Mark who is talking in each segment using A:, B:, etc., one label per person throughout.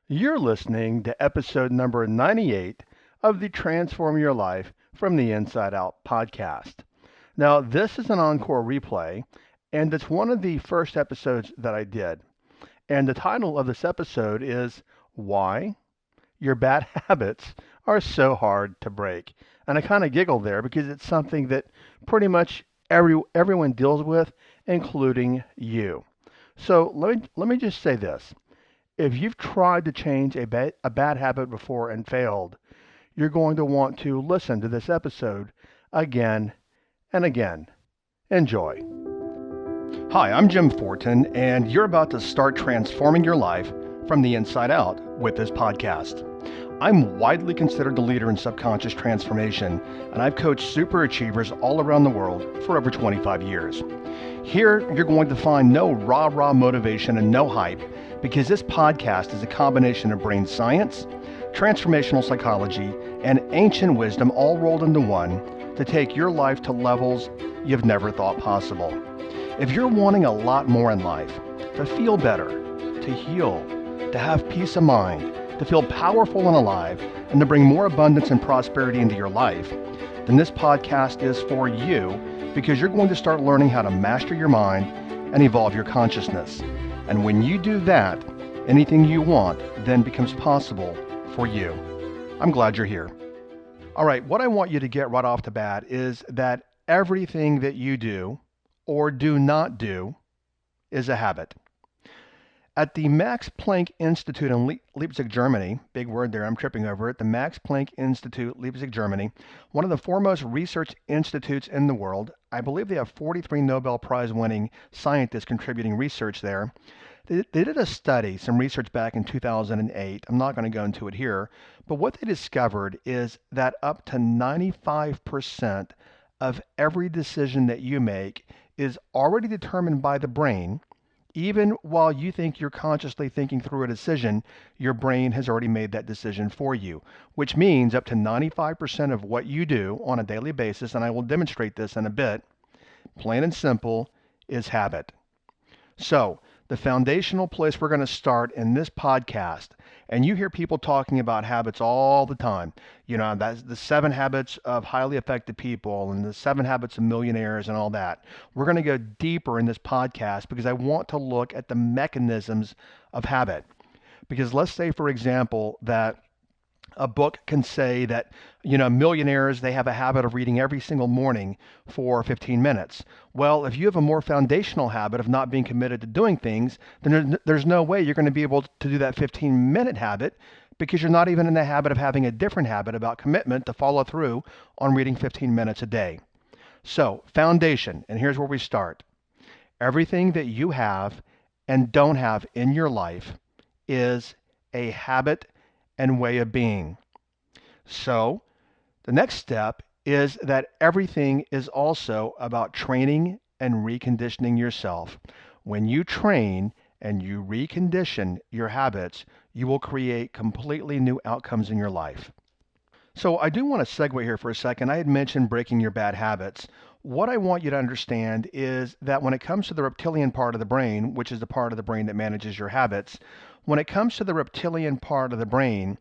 A: You're listening to episode number 98 of the Transform Your Life from the Inside Out podcast. Now, this is an encore replay, and it's one of the first episodes that I did. And the title of this episode is Why Your Bad Habits Are So Hard to Break. And I kind of giggle there because it's something that pretty much everyone deals with, including you. So let me just say this. If you've tried to change a bad habit before and failed, you're going to want to listen to this episode again and again. Enjoy. Hi, I'm Jim Fortin, and you're about to start transforming your life from the inside out with this podcast. I'm widely considered the leader in subconscious transformation, and I've coached super achievers all around the world for over 25 years. Here, you're going to find no rah-rah motivation and no hype, because this podcast is a combination of brain science, transformational psychology, and ancient wisdom all rolled into one to take your life to levels you've never thought possible. If you're wanting a lot more in life, to feel better, to heal, to have peace of mind, to feel powerful and alive, and to bring more abundance and prosperity into your life, then this podcast is for you, because you're going to start learning how to master your mind and evolve your consciousness. And when you do that, anything you want then becomes possible for you. I'm glad you're here. All right, what I want you to get right off the bat is that everything that you do or do not do is a habit. At the Max Planck Institute in Leipzig, Germany, big word there, I'm tripping over it, the Max Planck Institute, Leipzig, Germany, one of the foremost research institutes in the world. I believe they have 43 Nobel Prize winning scientists contributing research there. They did a study, some research back in 2008. I'm not going to go into it here, but what they discovered is that up to 95% of every decision that you make is already determined by the brain. Even while you think you're consciously thinking through a decision, your brain has already made that decision for you, which means up to 95% of what you do on a daily basis, and I will demonstrate this in a bit, plain and simple, is habit. So, the foundational place we're going to start in this podcast, and you hear people talking about habits all the time. You know, that's the 7 habits of highly effective people and the 7 habits of millionaires and all that. We're going to go deeper in this podcast because I want to look at the mechanisms of habit. Because let's say, for example, that a book can say that, millionaires, they have a habit of reading every single morning for 15 minutes. Well, if you have a more foundational habit of not being committed to doing things, then there's no way you're going to be able to do that 15-minute habit because you're not even in the habit of having a different habit about commitment to follow through on reading 15 minutes a day. So, foundation, and here's where we start. Everything that you have and don't have in your life is a habit and way of being. So the next step is that everything is also about training and reconditioning yourself. When you train and you recondition your habits, you will create completely new outcomes in your life. So I do want to segue here for a second. I had mentioned breaking your bad habits. What I want you to understand is that when it comes to the reptilian part of the brain, which is the part of the brain that manages your habits, when it comes to the reptilian part of the brain,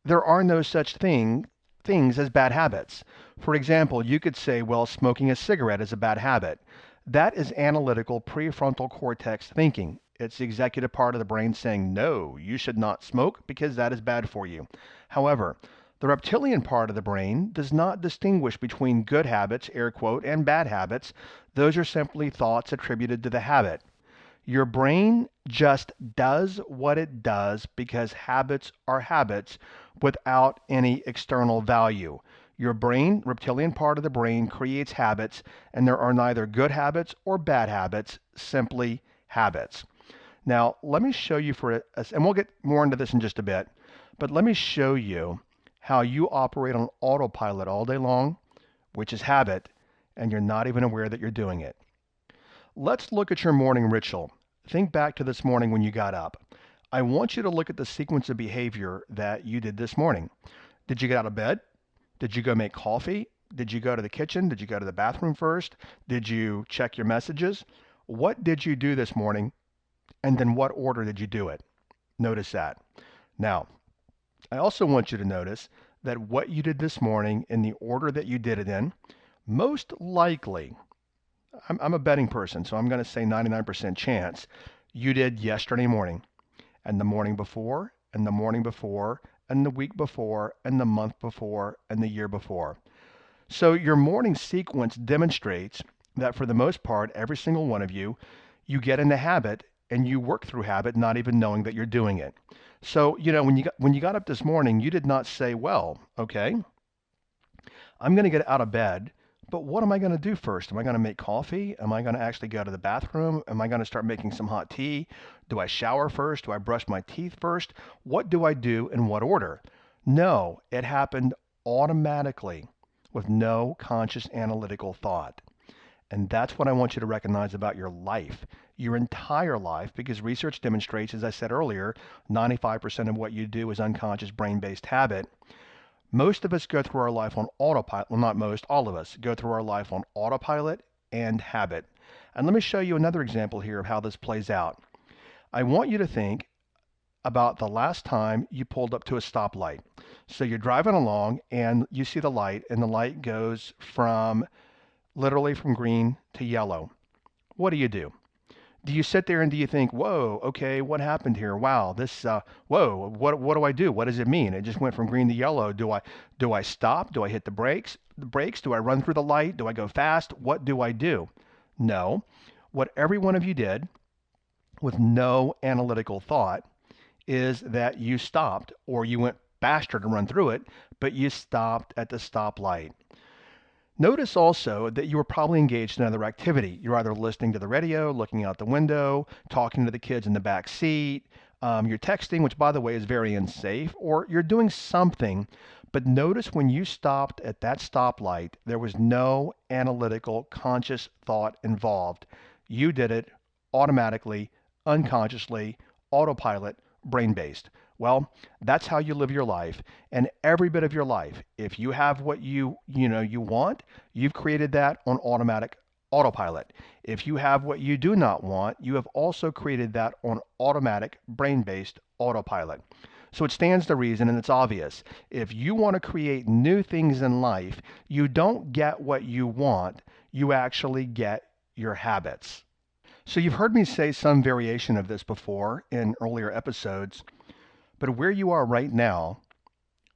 A: there are no such things as bad habits. For example, you could say, well, smoking a cigarette is a bad habit. That is analytical prefrontal cortex thinking. It's the executive part of the brain saying, no, you should not smoke because that is bad for you. However, the reptilian part of the brain does not distinguish between good habits, air quote, and bad habits. Those are simply thoughts attributed to the habit. Your brain just does what it does because habits are habits without any external value. Your brain, reptilian part of the brain, creates habits, and there are neither good habits or bad habits, simply habits. Now, let me show you and we'll get more into this in just a bit, but let me show you how you operate on autopilot all day long, which is habit, and you're not even aware that you're doing it. Let's look at your morning ritual. Think back to this morning when you got up. I want you to look at the sequence of behavior that you did this morning. Did you get out of bed? Did you go make coffee? Did you go to the kitchen? Did you go to the bathroom first? Did you check your messages? What did you do this morning? And then what order did you do it? Notice that. Now, I also want you to notice that what you did this morning in the order that you did it in, most likely, I'm a betting person, so I'm going to say 99% chance, you did yesterday morning, and the morning before, and the morning before, and the week before, and the month before, and the year before. So your morning sequence demonstrates that for the most part, every single one of you, you get in the habit and you work through habit, not even knowing that you're doing it. So, when you got up this morning, you did not say, well, okay, I'm going to get out of bed, but what am I going to do first? Am I going to make coffee? Am I going to actually go to the bathroom? Am I going to start making some hot tea? Do I shower first? Do I brush my teeth first? What do I do in what order? No, it happened automatically with no conscious analytical thought. And that's what I want you to recognize about your life, your entire life, because research demonstrates, as I said earlier, 95% of what you do is unconscious brain-based habit. Most of us go through our life on autopilot. Well, not most, all of us go through our life on autopilot and habit. And let me show you another example here of how this plays out. I want you to think about the last time you pulled up to a stoplight. So you're driving along and you see the light, and the light goes literally from green to yellow. What do? Do you sit there and do you think, whoa, okay, what happened here? Wow, whoa, what do I do? What does it mean? It just went from green to yellow. Do I stop? Do I hit the brakes? Do I run through the light? Do I go fast? What do I do? No. What every one of you did with no analytical thought is that you stopped, or you went faster to run through it, but you stopped at the stoplight. Notice also that you were probably engaged in another activity. You're either listening to the radio, looking out the window, talking to the kids in the back seat, you're texting, which by the way is very unsafe, or you're doing something. But notice when you stopped at that stoplight, there was no analytical, conscious thought involved. You did it automatically, unconsciously, autopilot, brain-based. Well, that's how you live your life, and every bit of your life. If you have what you want, you've created that on automatic autopilot. If you have what you do not want, you have also created that on automatic brain-based autopilot. So it stands to reason, and it's obvious. If you want to create new things in life, you don't get what you want, you actually get your habits. So you've heard me say some variation of this before in earlier episodes. But where you are right now,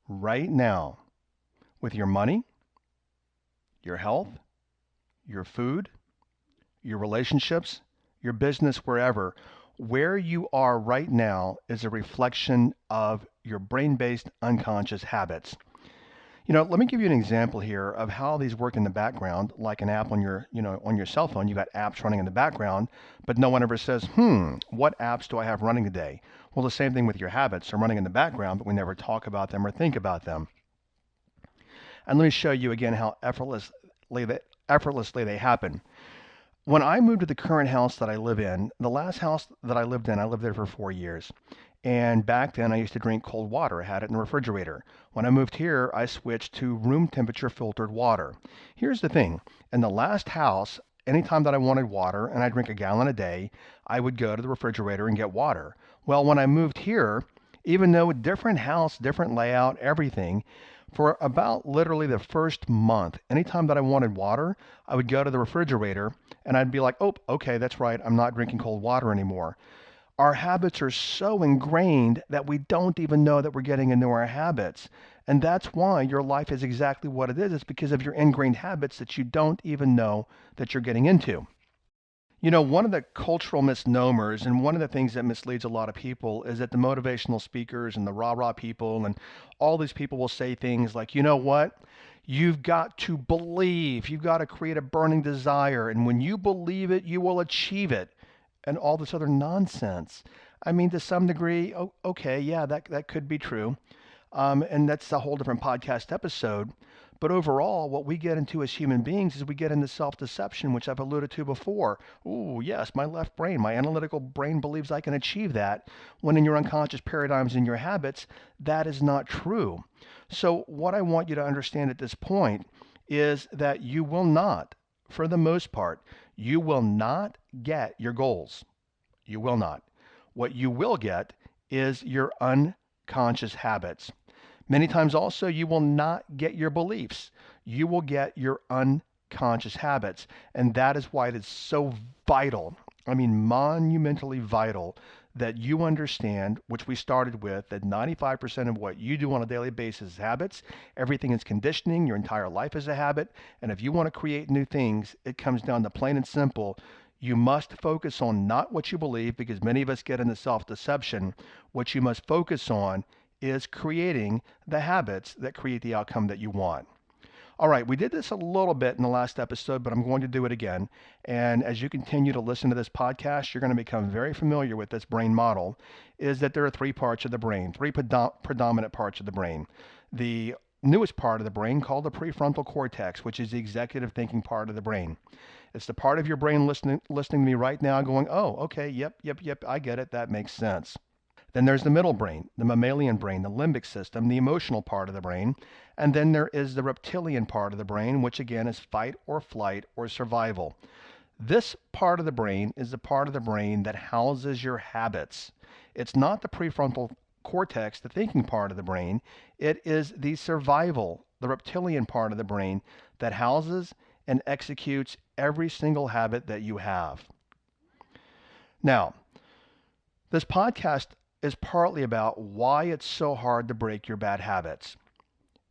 A: with your money, your health, your food, your relationships, your business, wherever, where you are right now is a reflection of your brain-based unconscious habits. Let me give you an example here of how these work in the background, like an app on your cell phone. You've got apps running in the background, but no one ever says, what apps do I have running today? Well, the same thing with your habits. They're running in the background, but we never talk about them or think about them. And let me show you again how effortlessly they happen. When I moved to the current house that I live in, the last house that I lived in, I lived there for 4 years. And back then I used to drink cold water. I had it in the refrigerator. When I moved here, I switched to room temperature filtered water. Here's the thing. In the last house, anytime that I wanted water, and I drink a gallon a day, I would go to the refrigerator and get water. Well, when I moved here, even though different house, different layout, everything, for about literally the first month, anytime that I wanted water, I would go to the refrigerator and I'd be like, oh, okay, that's right. I'm not drinking cold water anymore. Our habits are so ingrained that we don't even know that we're getting into our habits. And that's why your life is exactly what it is. It's because of your ingrained habits that you don't even know that you're getting into. One of the cultural misnomers and one of the things that misleads a lot of people is that the motivational speakers and the rah-rah people and all these people will say things like, you know what? You've got to believe. You've got to create a burning desire. And when you believe it, you will achieve it. And all this other nonsense. I mean, to some degree, okay, yeah, that could be true. And that's a whole different podcast episode. But overall, what we get into as human beings is we get into self-deception, which I've alluded to before. Ooh, yes, my left brain, my analytical brain believes I can achieve that, when in your unconscious paradigms and your habits, that is not true. So what I want you to understand at this point is that you will not, for the most part, you will not get your goals. You will not. What you will get is your conscious habits. Many times also, you will not get your beliefs. You will get your unconscious habits. And that is why it is so vital, I mean, monumentally vital, that you understand, which we started with, that 95% of what you do on a daily basis is habits. Everything is conditioning. Your entire life is a habit. And if you want to create new things, it comes down to plain and simple. You must focus on not what you believe, because many of us get into self-deception. What you must focus on is creating the habits that create the outcome that you want. All right, we did this a little bit in the last episode, but I'm going to do it again. And as you continue to listen to this podcast, you're going to become very familiar with this brain model, is that there are three parts of the brain, three predominant parts of the brain. The newest part of the brain, called the prefrontal cortex, which is the executive thinking part of the brain. It's the part of your brain listening to me right now going, oh, okay, yep, I get it, that makes sense. Then there's the middle brain, the mammalian brain, the limbic system, the emotional part of the brain. And then there is the reptilian part of the brain, which again is fight or flight or survival. This part of the brain is the part of the brain that houses your habits. It's not the prefrontal cortex, the thinking part of the brain. It is the survival, the reptilian part of the brain that houses and executes every single habit that you have. Now, this podcast is partly about why it's so hard to break your bad habits.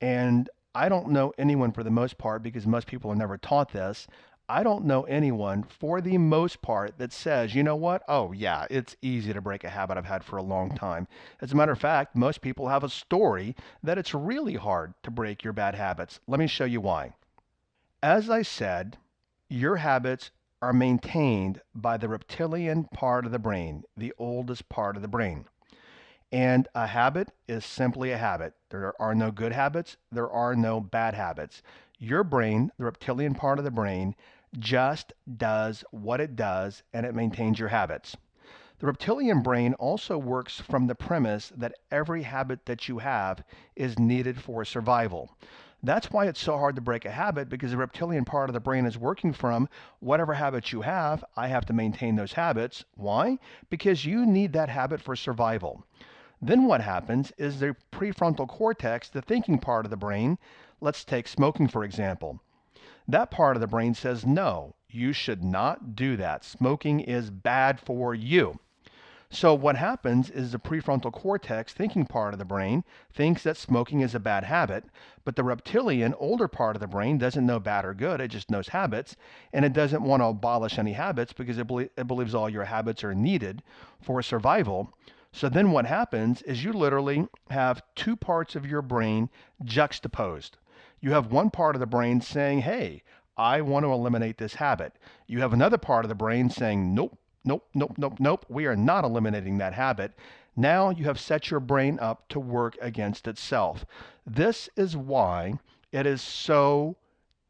A: And I don't know anyone, for the most part, because most people are never taught this, I don't know anyone for the most part that says, you know what? Oh yeah, it's easy to break a habit I've had for a long time. As a matter of fact, most people have a story that it's really hard to break your bad habits. Let me show you why. As I said, your habits are maintained by the reptilian part of the brain, the oldest part of the brain. And a habit is simply a habit. There are no good habits. There are no bad habits. Your brain, the reptilian part of the brain, just does what it does, and it maintains your habits. The reptilian brain also works from the premise that every habit that you have is needed for survival. That's why it's so hard to break a habit, because the reptilian part of the brain is working from whatever habits you have. I have to maintain those habits. Why? Because you need that habit for survival. Then what happens is the prefrontal cortex, the thinking part of the brain, let's take smoking for example. That part of the brain says, no, you should not do that. Smoking is bad for you. So what happens is the prefrontal cortex, thinking part of the brain, thinks that smoking is a bad habit, but the reptilian, older part of the brain doesn't know bad or good, it just knows habits, and it doesn't want to abolish any habits because it believes all your habits are needed for survival. So then what happens is you literally have two parts of your brain juxtaposed. You have one part of the brain saying, hey, I want to eliminate this habit. You have another part of the brain saying, nope, we are not eliminating that habit. Now you have set your brain up to work against itself. This is why it is so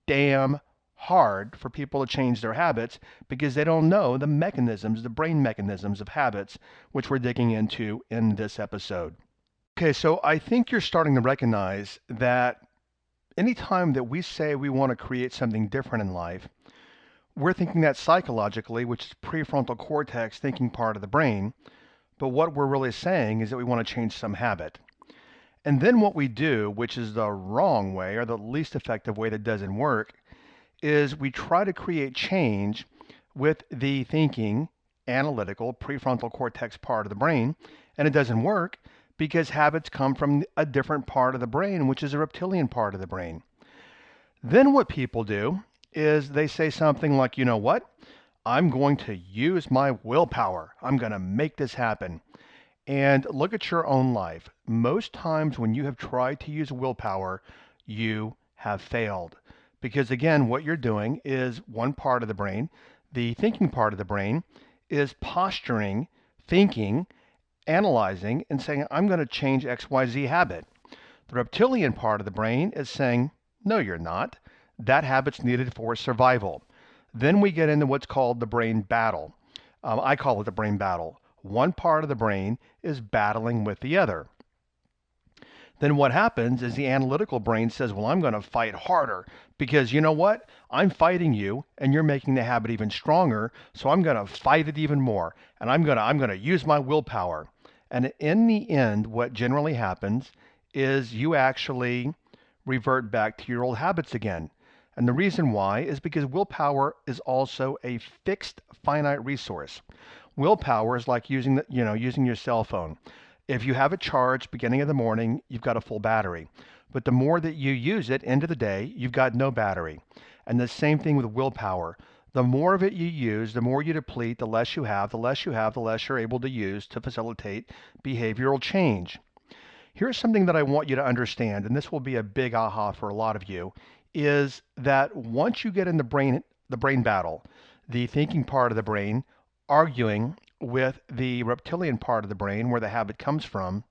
A: damn hard for people to change their habits, because they don't know the mechanisms, the brain mechanisms of habits, which we're digging into in this episode. Okay, so I think you're starting to recognize that anytime that we say we want to create something different in life, we're thinking that psychologically, which is prefrontal cortex, thinking part of the brain, but what we're really saying is that we want to change some habit. And then what we do, which is the wrong way or the least effective way that doesn't work, is we try to create change with the thinking, analytical, prefrontal cortex part of the brain, and it doesn't work because habits come from a different part of the brain, which is the reptilian part of the brain. Then what people do is they say something like, you know what? I'm going to use my willpower. I'm going to make this happen. And look at your own life. Most times when you have tried to use willpower, you have failed. Because again, what you're doing is one part of the brain, the thinking part of the brain, is posturing, thinking, analyzing, and saying, I'm going to change XYZ habit. The reptilian part of the brain is saying, no, you're not. That habit's needed for survival. Then we get into what's called the brain battle. I call it the brain battle. One part of the brain is battling with the other. Then what happens is the analytical brain says, well, I'm going to fight harder because you know what? I'm fighting you and you're making the habit even stronger. So I'm going to fight it even more. And I'm going to use my willpower. And in the end, what generally happens is you actually revert back to your old habits again. And the reason why is because willpower is also a fixed finite resource. Willpower is like using your cell phone. If you have it charged beginning of the morning, you've got a full battery. But the more that you use it into the day, you've got no battery. And the same thing with willpower. The more of it you use, the more you deplete, the less you have, the less you have, the less you're able to use to facilitate behavioral change. Here's something that I want you to understand, and this will be a big aha for a lot of you, is that once you get in the brain battle, the thinking part of the brain arguing with the reptilian part of the brain where the habit comes from,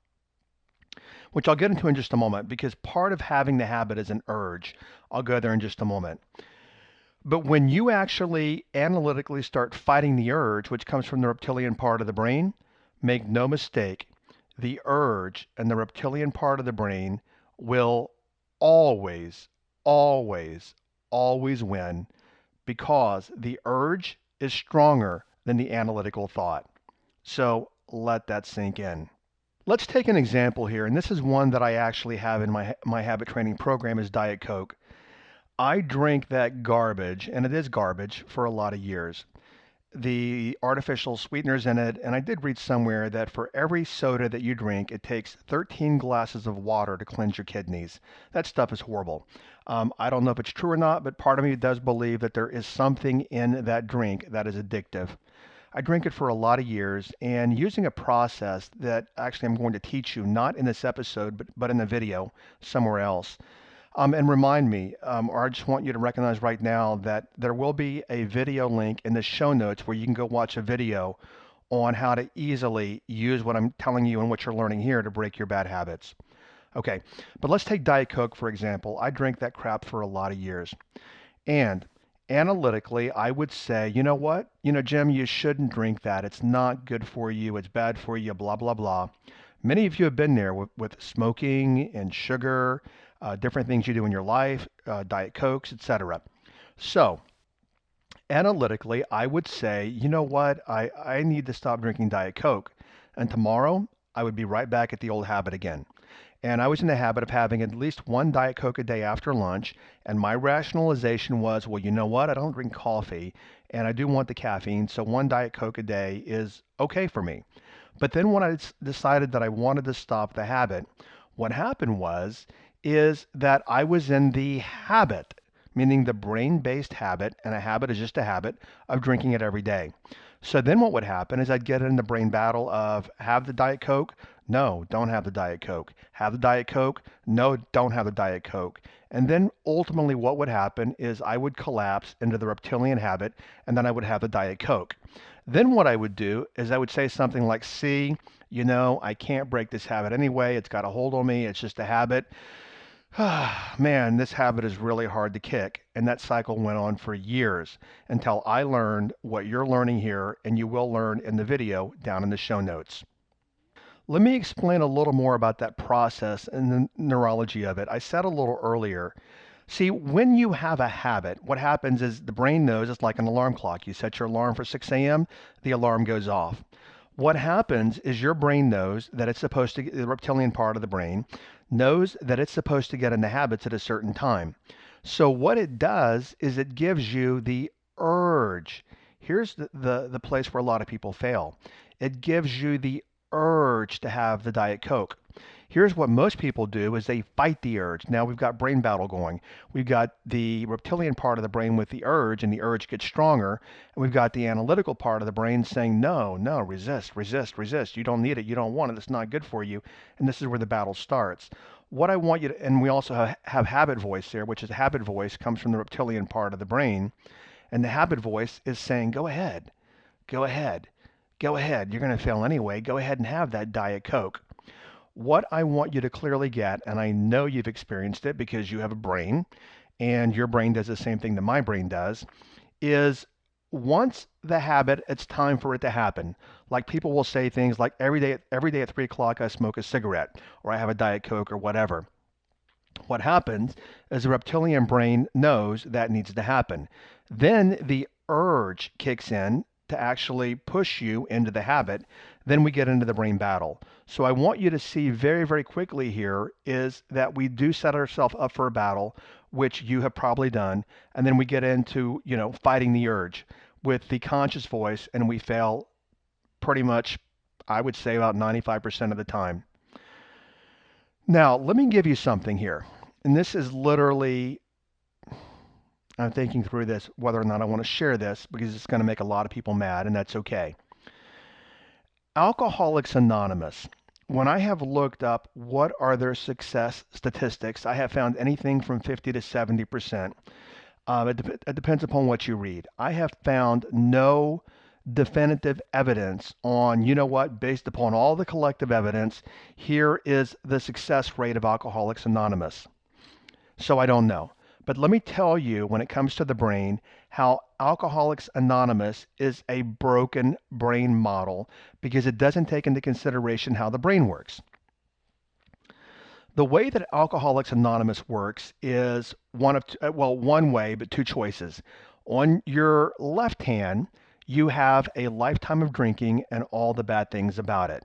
A: which I'll get into in just a moment because part of having the habit is an urge. I'll go there in just a moment. But when you actually analytically start fighting the urge, which comes from the reptilian part of the brain, make no mistake, the urge and the reptilian part of the brain will always, always, always win because the urge is stronger than the analytical thought. So let that sink in. Let's take an example here, and this is one that I actually have in my habit training program is Diet Coke. I drink that garbage, and it is garbage, for a lot of years. The artificial sweeteners in it, and I did read somewhere that for every soda that you drink, it takes 13 glasses of water to cleanse your kidneys. That stuff is horrible. I don't know if it's true or not, but part of me does believe that there is something in that drink that is addictive. I drink it for a lot of years, and using a process that actually I'm going to teach you, not in this episode, but in the video somewhere else. And remind me, or I just want you to recognize right now that there will be a video link in the show notes where you can go watch a video on how to easily use what I'm telling you and what you're learning here to break your bad habits. Okay, but let's take Diet Coke, for example. I drank that crap for a lot of years. And analytically, I would say, you know what? Jim, you shouldn't drink that. It's not good for you. It's bad for you, blah, blah, blah. Many of you have been there with smoking and sugar, different things you do in your life, Diet Cokes, etc. So, analytically, I would say, you know what? I need to stop drinking Diet Coke. And tomorrow, I would be right back at the old habit again. And I was in the habit of having at least one Diet Coke a day after lunch. And my rationalization was, well, you know what? I don't drink coffee and I do want the caffeine. So one Diet Coke a day is okay for me. But then when I decided that I wanted to stop the habit, what happened is that I was in the habit, meaning the brain-based habit, and a habit is just a habit of drinking it every day. So then what would happen is I'd get in the brain battle of have the Diet Coke, no, don't have the Diet Coke. Have the Diet Coke, no, don't have the Diet Coke. And then ultimately what would happen is I would collapse into the reptilian habit and then I would have the Diet Coke. Then what I would do is I would say something like, see, I can't break this habit anyway. It's got a hold on me. It's just a habit. Man, this habit is really hard to kick. And that cycle went on for years until I learned what you're learning here and you will learn in the video down in the show notes. Let me explain a little more about that process and the neurology of it. I said a little earlier. See, when you have a habit, what happens is the brain knows it's like an alarm clock. You set your alarm for 6 a.m., the alarm goes off. What happens is your brain knows that it's supposed to, the reptilian part of the brain knows that it's supposed to get into habits at a certain time. So what it does is it gives you the urge. Here's the place where a lot of people fail. It gives you the urge to have the Diet Coke. Here's what most people do is they fight the urge. Now we've got brain battle going. We've got the reptilian part of the brain with the urge, and the urge gets stronger. And we've got the analytical part of the brain saying, no, no, resist, resist, resist. You don't need it. You don't want it. It's not good for you. And this is where the battle starts. What I want you to, and we also have habit voice there, which is habit voice comes from the reptilian part of the brain. And the habit voice is saying, go ahead, go ahead, go ahead. You're going to fail anyway. Go ahead and have that Diet Coke. What I want you to clearly get, and I know you've experienced it because you have a brain, and your brain does the same thing that my brain does, is once the habit, it's time for it to happen. Like people will say things like every day at 3 o'clock I smoke a cigarette, or I have a Diet Coke, or whatever. What happens is the reptilian brain knows that needs to happen. Then the urge kicks in to actually push you into the habit. Then we get into the brain battle. So I want you to see very, very quickly here is that we do set ourselves up for a battle, which you have probably done. And then we get into, fighting the urge with the conscious voice, and we fail pretty much, I would say, about 95% of the time. Now, let me give you something here. And this is literally, I'm thinking through this, whether or not I want to share this, because it's going to make a lot of people mad, and that's okay. Alcoholics Anonymous. When I have looked up what are their success statistics, I have found anything from 50 to 70%. It depends upon what you read. I have found no definitive evidence on, based upon all the collective evidence, here is the success rate of Alcoholics Anonymous. So I don't know. But let me tell you, when it comes to the brain, how Alcoholics Anonymous is a broken brain model because it doesn't take into consideration how the brain works. The way that Alcoholics Anonymous works is one way, but two choices. On your left hand, you have a lifetime of drinking and all the bad things about it.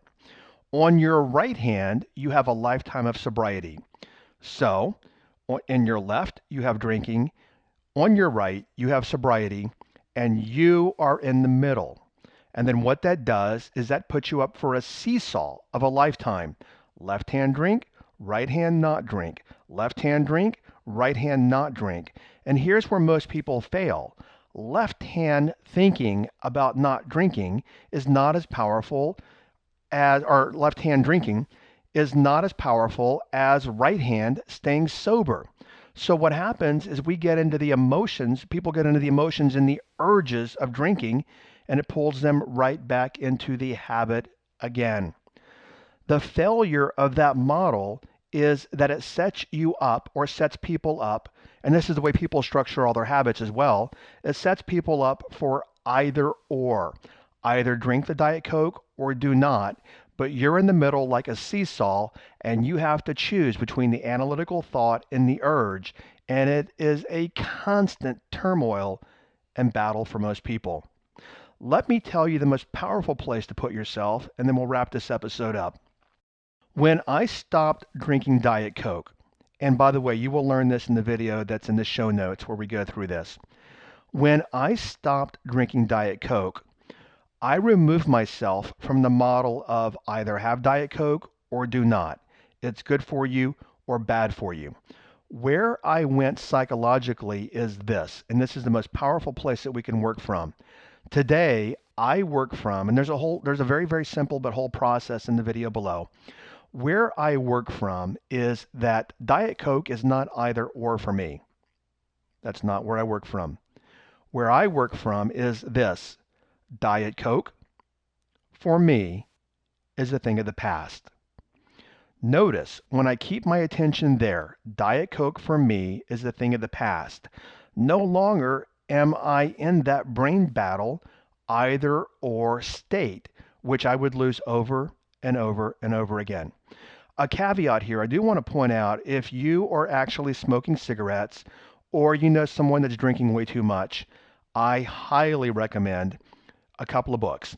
A: On your right hand, you have a lifetime of sobriety. So, in your left, you have drinking. On your right, you have sobriety, and you are in the middle. And then what that does is that puts you up for a seesaw of a lifetime. Left hand drink, right hand not drink. Left hand drink, right hand not drink. And here's where most people fail. Left hand thinking about not drinking is not as powerful or left hand drinking is not as powerful as right hand staying sober. So what happens is we get into the emotions, people get into the emotions and the urges of drinking, and it pulls them right back into the habit again. The failure of that model is that it sets you up or sets people up, and this is the way people structure all their habits as well, it sets people up for either or. Either drink the Diet Coke or do not, but you're in the middle like a seesaw, and you have to choose between the analytical thought and the urge, and it is a constant turmoil and battle for most people. Let me tell you the most powerful place to put yourself, and then we'll wrap this episode up. When I stopped drinking Diet Coke, and by the way, you will learn this in the video that's in the show notes where we go through this. When I stopped drinking Diet Coke, I removed myself from the model of either have Diet Coke or do not. It's good for you or bad for you. Where I went psychologically is this, and this is the most powerful place that we can work from. Today, I work from, and there's a very, very simple but whole process in the video below. Where I work from is that Diet Coke is not either or for me. That's not where I work from. Where I work from is this. Diet Coke, for me, is a thing of the past. Notice when I keep my attention there, Diet Coke for me is a thing of the past. No longer am I in that brain battle, either or state, which I would lose over and over and over again. A caveat here, I do want to point out, if you are actually smoking cigarettes or you know someone that's drinking way too much, I highly recommend a couple of books.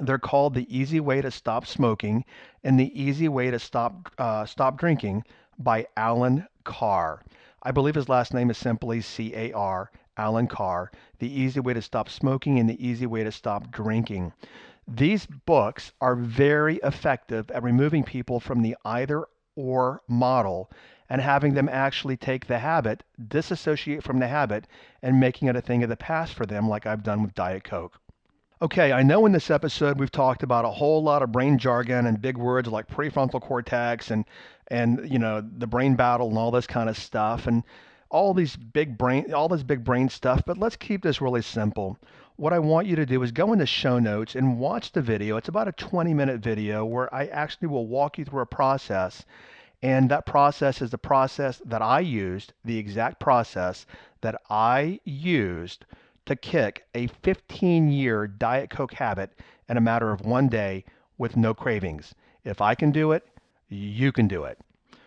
A: They're called The Easy Way to Stop Smoking and The Easy Way to Stop Drinking by Alan Carr. I believe his last name is simply C-A-R, Alan Carr. The Easy Way to Stop Smoking and The Easy Way to Stop Drinking. These books are very effective at removing people from the either or model and having them actually take the habit, disassociate from the habit, and making it a thing of the past for them like I've done with Diet Coke. Okay, I know in this episode we've talked about a whole lot of brain jargon and big words like prefrontal cortex and the brain battle and all this kind of stuff and all this big brain stuff, but let's keep this really simple. What I want you to do is go in the show notes and watch the video. It's about a 20-minute video where I actually will walk you through a process, and that process is the process that I used, the exact process that I used to kick a 15-year Diet Coke habit in a matter of one day with no cravings. If I can do it, you can do it.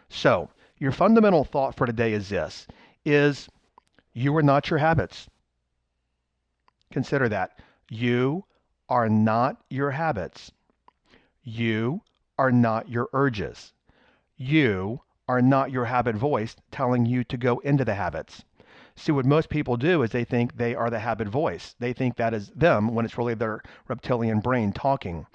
A: So, your fundamental thought for today is this, is you are not your habits. Consider that. You are not your habits. You are not your urges. You are not your habit voice telling you to go into the habits. See, what most people do is they think they are the habit voice. They think that is them when it's really their reptilian brain talking.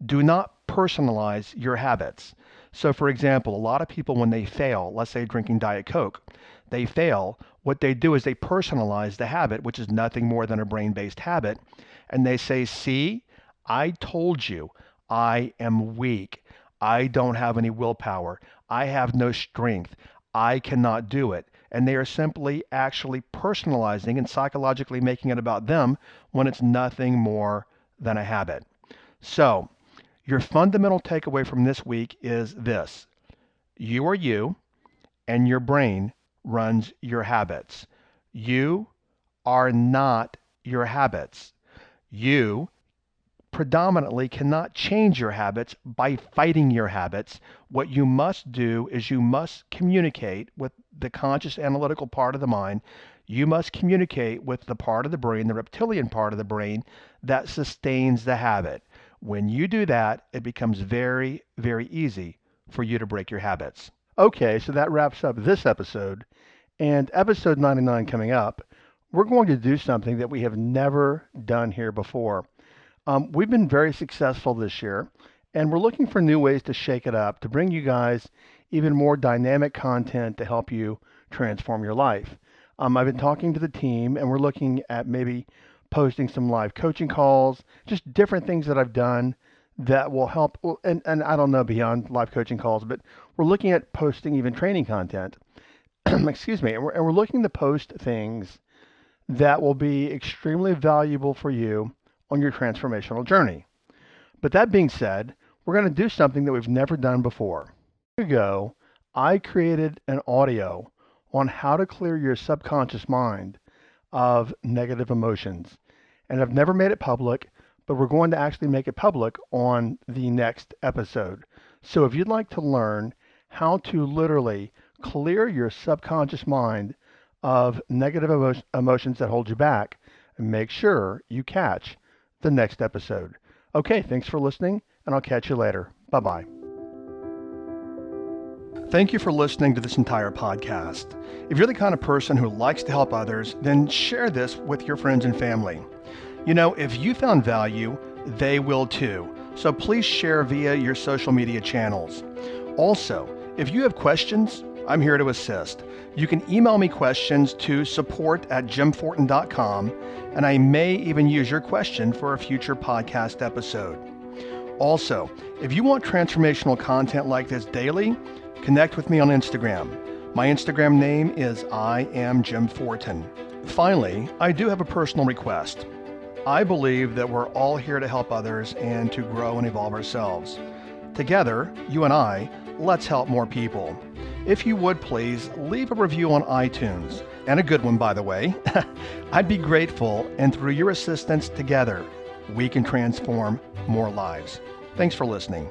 A: Do not personalize your habits. So, for example, a lot of people, when they fail, let's say drinking Diet Coke, they fail. What they do is they personalize the habit, which is nothing more than a brain-based habit, and they say, see, I told you I am weak. I don't have any willpower. I have no strength. I cannot do it. And they are simply actually personalizing and psychologically making it about them when it's nothing more than a habit. So, your fundamental takeaway from this week is this. You are you, and your brain runs your habits. You are not your habits. You predominantly cannot change your habits by fighting your habits. What you must do is you must communicate with the conscious analytical part of the mind. You must communicate with the part of the brain, the reptilian part of the brain, that sustains the habit. When you do that, it becomes very, very easy for you to break your habits. Okay, so that wraps up this episode. And episode 99 coming up, we're going to do something that we have never done here before. We've been very successful this year, and we're looking for new ways to shake it up, to bring you guys even more dynamic content to help you transform your life. I've been talking to the team, and we're looking at maybe posting some live coaching calls, just different things that I've done that will help. And I don't know beyond live coaching calls, but we're looking at posting even training content. Excuse me. And we're looking to post things that will be extremely valuable for you on your transformational journey. But that being said, we're going to do something that we've never done before. A year ago, I created an audio on how to clear your subconscious mind of negative emotions. And I've never made it public, but we're going to actually make it public on the next episode. So if you'd like to learn how to literally clear your subconscious mind of negative emotions that hold you back, make sure you catch the next episode. Okay, thanks for listening, and I'll catch you later. Bye-bye. Thank you for listening to this entire podcast. If you're the kind of person who likes to help others, then share this with your friends and family. You know, if you found value, they will too. So please share via your social media channels. Also, if you have questions, I'm here to assist. You can email me questions to support@jimfortin.com, and I may even use your question for a future podcast episode. Also, if you want transformational content like this daily, connect with me on Instagram. My Instagram name is I am Jim Fortin. Finally, I do have a personal request. I believe that we're all here to help others and to grow and evolve ourselves. Together, you and I, let's help more people. If you would please leave a review on iTunes, and a good one, by the way. I'd be grateful, and through your assistance together, we can transform more lives. Thanks for listening.